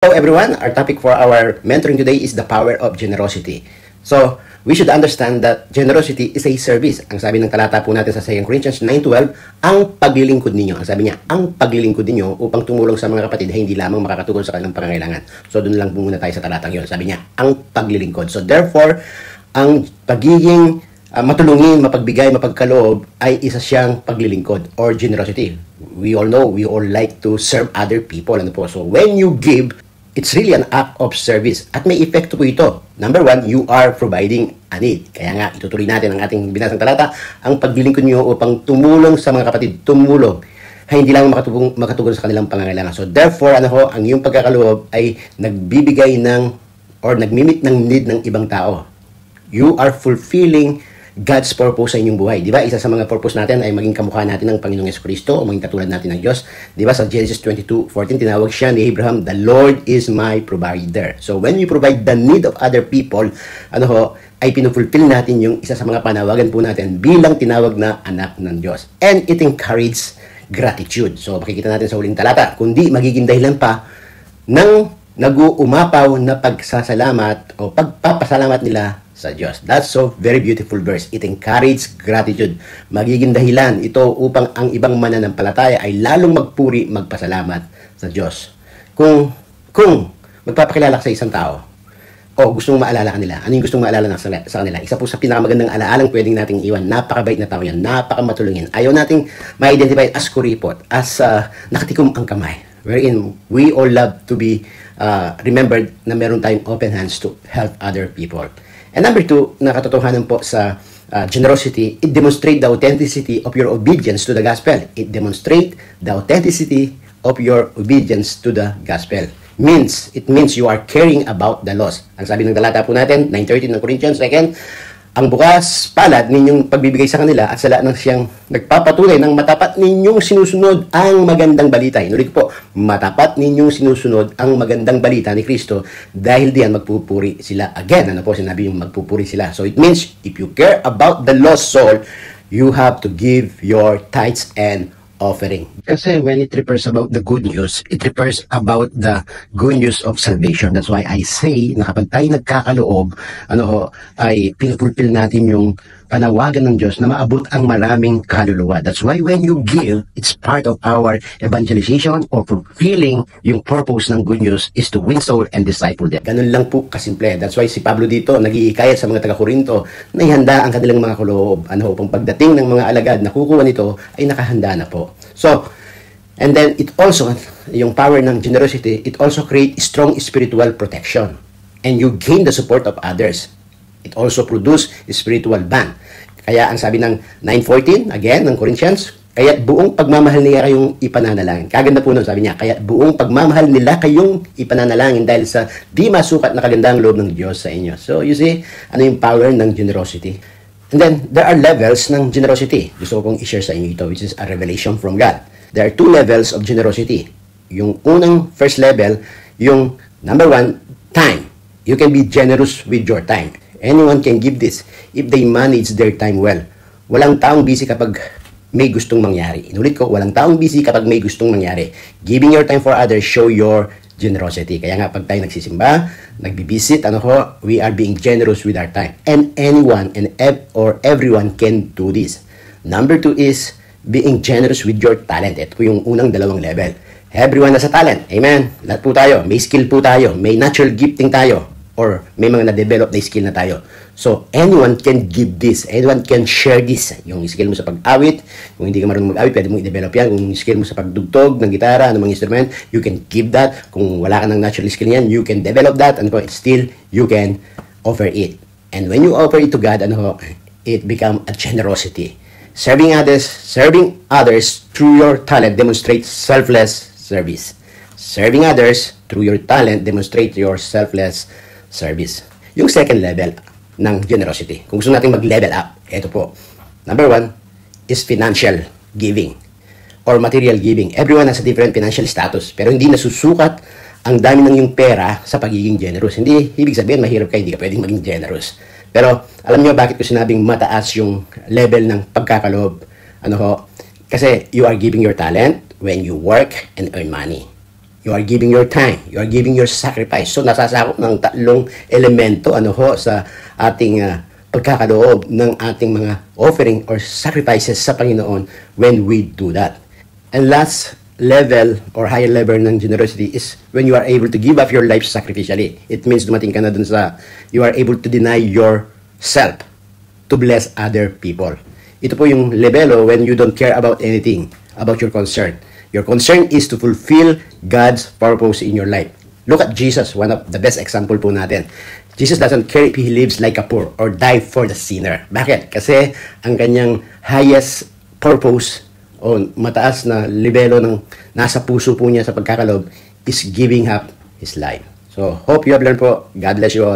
Hello everyone, our topic for our mentoring today is the power of generosity. So, we should understand that generosity is a service. Ang sabi ng talata po natin sa 2 Corinthians 9:12, ang paglilingkod ninyo. Ang sabi niya, ang paglilingkod ninyo upang tumulong sa mga kapatid ay hindi lamang makakatulong sa kanilang pangangailangan. So, doon lang po muna tayo sa talatang yun. Sabi niya, ang paglilingkod. So, therefore, ang pagiging matulungin, mapagbigay, mapagkaloob ay isa siyang paglilingkod or generosity. We all know, we all like to serve other people. Ano po? So, when you give, it's really an act of service. At may epekto po ito. Number one, you are providing a need. Kaya nga, itutuloy natin ang ating binasang talata, ang paglilingkod nyo upang tumulong sa mga kapatid, tumulong, ay hindi lang makatulong sa kanilang pangangailangan. So therefore, ang iyong pagkakaloob ay nagbibigay ng, or nagmimit ng need ng ibang tao. You are fulfilling God's purpose sa inyong buhay. Di ba? Isa sa mga purpose natin ay maging kamukha natin ng Panginoong Jesucristo o maging katulad natin ng Diyos. Di ba? Sa Genesis 22:14, tinawag siya ni Abraham, the Lord is my provider. So, when we provide the need of other people, ay pinufulfill natin yung isa sa mga panawagan po natin bilang tinawag na anak ng Diyos. And it encourages gratitude. So, makikita natin sa huling talata, kundi magiging dahilan pa ng nag-uumapaw na pagsasalamat o pagpapasalamat nila sa Diyos. That's so very beautiful verse. It encourages gratitude. Magiging dahilan ito upang ang ibang mananampalataya ay lalong magpuri, magpasalamat sa Diyos. Kung magpapakilala ka sa isang tao o gustong maalala ka nila, ano yung gustong maalala sa kanila? Isa po sa pinakamagandang alaalang pwedeng nating iwan. Napakabait na tao yan. Napakamatulungin. Ayaw nating ma-identify as kuripot, as nakatikom ang kamay. Wherein we all love to be remembered na meron tayong open hands to help other people. And number two, na katotohanan po sa generosity, it demonstrates the authenticity of your obedience to the gospel. It demonstrates the authenticity of your obedience to the gospel. It means you are caring about the lost. Ang sabi ng talata po natin, 9:13 ng Corinthians, again, ang bukas palad ninyong pagbibigay sa kanila at sala nang siyang nagpapatuloy ng matapat ninyong sinusunod ang magandang balita. Inulit po, matapat ninyong sinusunod ang magandang balita ni Kristo dahil diyan magpupuri sila. Again, ano po sinabi yung magpupuri sila? So it means if you care about the lost soul, you have to give your tithes and offering. Kasi when it refers about the good news, it refers about the good news of salvation. That's why I say na kapag tayo nagkakaloob, ay pinupulpil natin yung panawagan ng Diyos na maabot ang maraming kaluluwa. That's why when you give, it's part of our evangelization or fulfilling yung purpose ng good news is to win soul and disciple them. Ganun lang po kasimple. That's why si Pablo dito nag-iikayat sa mga taga-Korinto na ihanda ang kanilang mga kaloob. Upang pagdating ng mga alagad na kukuha nito ay nakahanda na po. So, and then it also, yung power ng generosity, it also creates strong spiritual protection. And you gain the support of others. It also produce spiritual bond. Kaya ang sabi ng 9:14, again, ng Corinthians, kaya buong pagmamahal nila kayong ipananalangin. Kaganda po nun, sabi niya, kaya buong pagmamahal nila kayong ipananalangin dahil sa di masukat na kagandang loob ng Diyos sa inyo. So, you see, ano yung power ng generosity? And then, there are levels ng generosity. Gusto ko pong i-share sa inyo ito, which is a revelation from God. There are two levels of generosity. Yung unang first level, yung number one, time. You can be generous with your time. Anyone can give this if they manage their time well. Walang taong busy kapag may gustong mangyari. Inulit ko, walang taong busy kapag may gustong mangyari. Giving your time for others show your generosity. Kaya nga pag tayo nagsisimba, nagbibisit, we are being generous with our time. And anyone or everyone can do this. Number two is being generous with your talent. Ito po yung unang dalawang level. Everyone has a talent. Amen. Lahat po tayo. May skill po tayo. May natural gifting tayo. Or may mga na-develop na skill na tayo. So, anyone can give this. Anyone can share this. Yung skill mo sa pag-awit, kung hindi ka marunong mag-awit, pwede mong i-develop yan. Kung skill mo sa pagdugtog ng gitara, anumang instrument, you can give that. Kung wala ka ng natural skill yan, you can develop that. And still, you can offer it. And when you offer it to God, it becomes a generosity. Serving others through your talent demonstrates selfless service. Serving others through your talent demonstrates your selfless service. Yung second level ng generosity. Kung gusto natin mag-level up, ito po. Number one is financial giving or material giving. Everyone has a different financial status. Pero hindi nasusukat ang dami ng yung pera sa pagiging generous. Hindi ibig sabihin mahirap ka, hindi ka pwedeng maging generous. Pero alam niyo bakit ko sinabing mataas yung level ng pagkakaloob? Kasi you are giving your talent when you work and earn money. You are giving your time. You are giving your sacrifice. So, nasasakop ng tatlong elemento sa ating pagkakaloob ng ating mga offering or sacrifices sa Panginoon when we do that. And last level or higher level ng generosity is when you are able to give up your life sacrificially. It means dumating ka na dun sa you are able to deny yourself to bless other people. Ito po yung levelo when you don't care about anything, about your concern. Your concern is to fulfill God's purpose in your life. Look at Jesus, one of the best example po natin. Jesus doesn't care if he lives like a poor or die for the sinner. Bakit? Kasi ang kanyang highest purpose o mataas na levelo ng nasa puso po niya sa pagkakaloob is giving up his life. So, hope you have learned po. God bless you all.